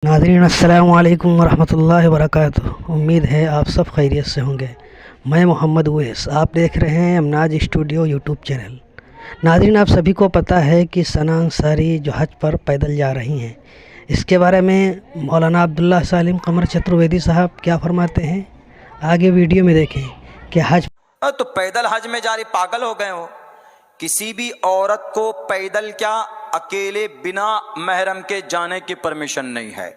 नाज़रीन अस्सलामु अलैकुम वरहमतुल्लाहि वबरकातुहू। उम्मीद है आप सब खैरियत से होंगे। मैं मोहम्मद उवैस, आप देख रहे हैं अमनाज स्टूडियो यूट्यूब चैनल। नाज़रीन, आप सभी को पता है कि सना अंसारी जो हज पर पैदल जा रही हैं, इसके बारे में मौलाना अब्दुल्ला सालिम कमर चतुर्वेदी साहब क्या फरमाते हैं, आगे वीडियो में देखें कि हज तो पैदल हज में जा रही, पागल हो गए हो। किसी भी औरत को पैदल क्या अकेले बिना महरम के जाने की परमिशन नहीं है।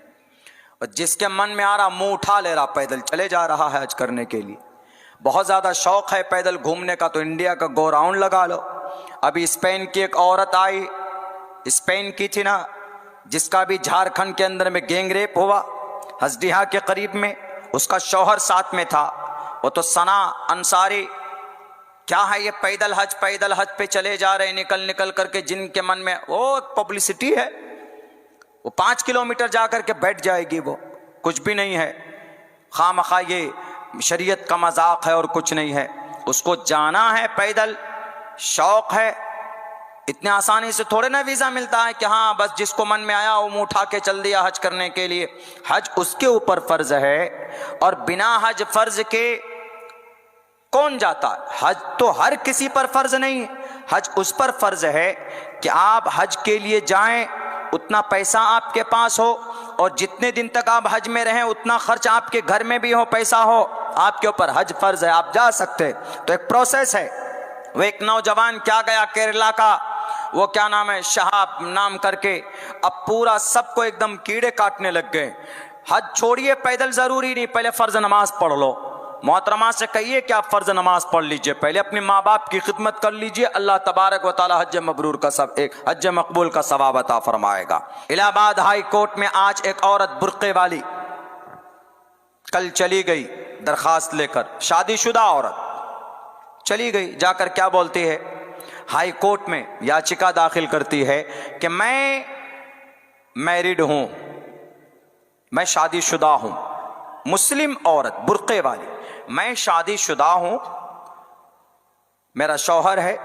और जिसके मन में आ रहा मुंह उठा ले रहा, पैदल चले जा रहा है हज करने के लिए। बहुत ज़्यादा शौक है पैदल घूमने का तो इंडिया का गो राउंड लगा लो। अभी स्पेन की एक औरत आई, स्पेन की थी ना, जिसका भी झारखंड के अंदर में गैंग रेप हुआ हजडीहा के करीब में, उसका शौहर साथ में था। वो तो सना अंसारी क्या है ये पैदल हज पे चले जा रहे निकल निकल करके, जिनके मन में वो पब्लिसिटी है, वो 5 किलोमीटर जा करके बैठ जाएगी, वो कुछ भी नहीं है, खामखा ये शरीयत का मजाक है और कुछ नहीं है। उसको जाना है पैदल, शौक है। इतने आसानी से थोड़े ना वीज़ा मिलता है कि हाँ बस जिसको मन में आया वो मुँह उठा के चल दिया हज करने के लिए। हज उसके ऊपर फर्ज है, और बिना हज फर्ज के कौन जाता है? हज तो हर किसी पर फर्ज नहीं, हज उस पर फर्ज है कि आप हज के लिए जाएं, उतना पैसा आपके पास हो, और जितने दिन तक आप हज में रहें उतना खर्च आपके घर में भी हो, पैसा हो, आपके ऊपर हज फर्ज है, आप जा सकते। तो एक प्रोसेस है। वो एक नौजवान क्या गया केरला का, वो क्या नाम है, शहाब नाम करके, अब पूरा सबको एकदम कीड़े काटने लग गए। हज छोड़िए, पैदल जरूरी नहीं, पहले फर्ज नमाज पढ़ लो। मोहतरमा से कहिए कि आप फर्ज नमाज पढ़ लीजिए, पहले अपने माँ बाप की खिदमत कर लीजिए, अल्लाह तबारक व तआला हज मबरूर का सब एक हज मकबूल का सवाब अता फरमाएगा। इलाहाबाद हाई कोर्ट में आज एक औरत बुर्के वाली कल चली गई दरखास्त लेकर, शादीशुदा औरत चली गई, जाकर क्या बोलती है, हाई कोर्ट में याचिका दाखिल करती है कि मैं मैरिड हूं, मैं शादीशुदा हूं, मुस्लिम औरत बुर्के वाली, मैं शादीशुदा हूं, मेरा शौहर है,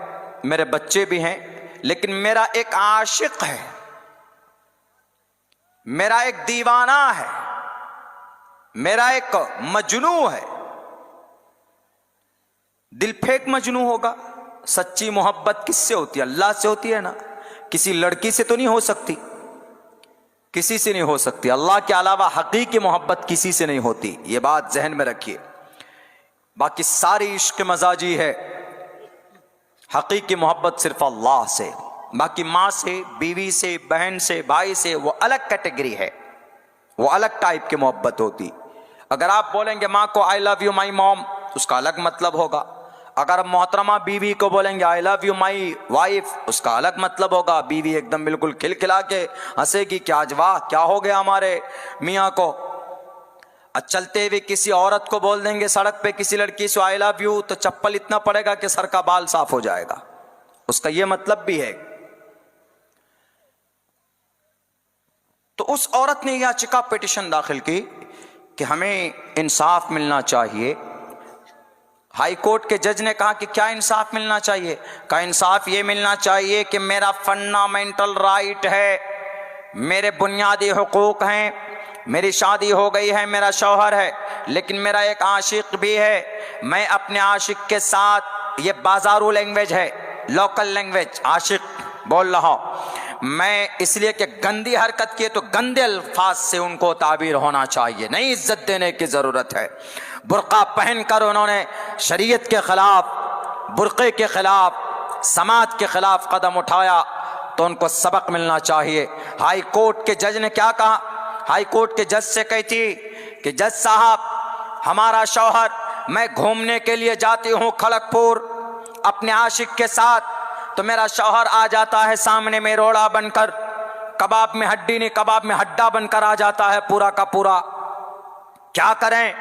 मेरे बच्चे भी हैं, लेकिन मेरा एक आशिक है, मेरा एक दीवाना है, मेरा एक मजनू है। दिल फेंक मजनू होगा। सच्ची मोहब्बत किससे होती है? अल्लाह से होती है ना, किसी लड़की से तो नहीं हो सकती, किसी से नहीं हो सकती। अल्लाह के अलावा हकीकी मोहब्बत किसी से नहीं होती, ये बात जहन में रखिए। बाकी सारी इश्क मजाजी है, हकीकी मोहब्बत सिर्फ अल्लाह से। बाकी माँ से, बीवी से, बहन से, भाई से, वो अलग कैटेगरी है, वो अलग टाइप की मोहब्बत होती। अगर आप बोलेंगे माँ को I love you my mom, उसका अलग मतलब होगा। अगर मोहतरमा बीवी को बोलेंगे I love you my wife, उसका अलग मतलब होगा। बीवी एकदम बिल्कुल खिलखिला के हंसेगी कि आज वाह क्या हो गया हमारे मियाँ को। चलते हुए किसी औरत को बोल देंगे सड़क पे किसी लड़की से आई लव यू, तो चप्पल इतना पड़ेगा कि सर का बाल साफ हो जाएगा, उसका यह मतलब भी है। तो उस औरत ने याचिका पिटीशन दाखिल की कि हमें इंसाफ मिलना चाहिए। हाई कोर्ट के जज ने कहा कि क्या इंसाफ मिलना चाहिए? का इंसाफ ये मिलना चाहिए कि मेरा फंडामेंटल राइट है, मेरे बुनियादी हुकूक हैं, मेरी शादी हो गई है, मेरा शौहर है, लेकिन मेरा एक आशिक भी है। मैं अपने आशिक के साथ, ये बाजारू लैंग्वेज है, लोकल लैंग्वेज, आशिक बोल रहा हूं मैं, इसलिए कि गंदी हरकत की तो गंदे अल्फाज से उनको ताबीर होना चाहिए, नहीं इज्जत देने की जरूरत है। बुर्का पहनकर उन्होंने शरीयत के खिलाफ, बुर्के के खिलाफ, समाज के खिलाफ कदम उठाया, तो उनको सबक मिलना चाहिए। हाई कोर्ट के जज ने क्या कहा? हाई कोर्ट के जज से कही थी कि जज साहब, हमारा शौहर, मैं घूमने के लिए जाती हूँ खड़गपुर अपने आशिक के साथ, तो मेरा शौहर आ जाता है सामने में रोड़ा बनकर, कबाब में हड्डी नहीं कबाब में हड्डा बनकर आ जाता है पूरा का पूरा। क्या करें?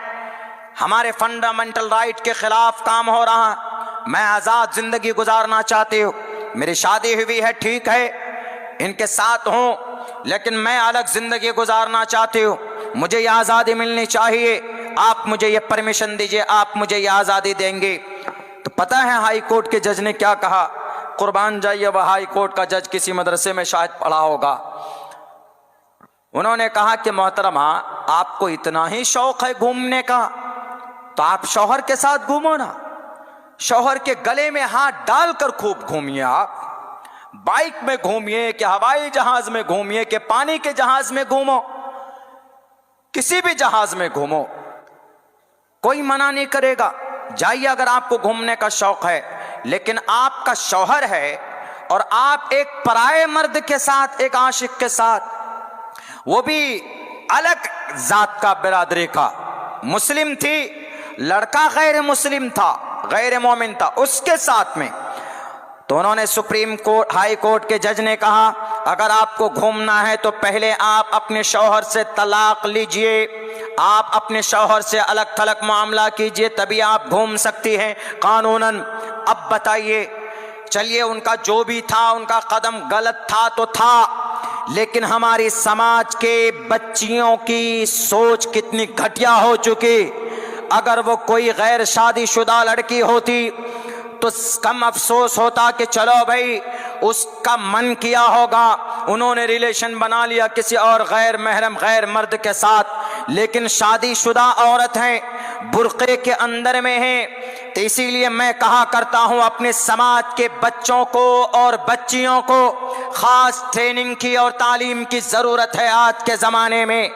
हमारे फंडामेंटल राइट के खिलाफ काम हो रहा। मैं आज़ाद जिंदगी गुजारना चाहती हूँ, मेरी शादी हुई है, ठीक है, इनके साथ हूँ, लेकिन मैं अलग जिंदगी गुजारना चाहती हूँ, मुझे ये आज़ादी मिलनी चाहिए, आप मुझे ये परमिशन दीजिए, आप मुझे ये आज़ादी देंगे। तो पता है हाई कोर्ट के जज ने क्या कहा? कुर्बान जाइए, वह हाई कोर्ट का जज किसी मदरसे में शायद पढ़ा होगा। उन्होंने कहा कि मोहतरमा, आपको इतना ही शौक है घूमने का तो आप शौहर के साथ घूमो ना, शौहर के गले में हाथ डालकर खूब घूमिए। आप बाइक में घूमिए कि हवाई जहाज में घूमिए कि पानी के जहाज में घूमो, किसी भी जहाज में घूमो, कोई मना नहीं करेगा। जाइए अगर आपको घूमने का शौक है। लेकिन आपका शौहर है और आप एक पराये मर्द के साथ, एक आशिक के साथ, वो भी अलग जात का, बिरादरी का, मुस्लिम थी, लड़का गैर मुस्लिम था, गैर मोमिन था, उसके साथ में, तो उन्होंने सुप्रीम कोर्ट, हाई कोर्ट के जज ने कहा अगर आपको घूमना है तो पहले आप अपने शौहर से तलाक लीजिए, आप अपने शौहर से अलग थलग मामला कीजिए, तभी आप घूम सकती हैं कानूनन। अब बताइए, चलिए उनका जो भी था, उनका कदम गलत था तो था, लेकिन हमारी समाज के बच्चियों की सोच कितनी घटिया हो चुकी। अगर वो कोई गैर शादीशुदा लड़की होती तो कम अफसोस होता कि चलो भाई, उसका मन किया होगा, उन्होंने रिलेशन बना लिया किसी और गैर महरम, गैर मर्द के साथ, लेकिन शादीशुदा औरत है, बुर्के के अंदर में है। तो इसीलिए मैं कहा करता हूं, अपने समाज के बच्चों को और बच्चियों को खास ट्रेनिंग की और तालीम की जरूरत है। आज के जमाने में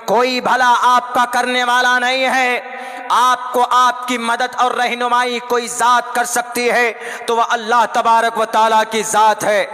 कोई भला आपका करने वाला नहीं है, आपको आपकी मदद और रहनुमाई कोई जात कर सकती है तो वह अल्लाह तबारक व तआला की जात है।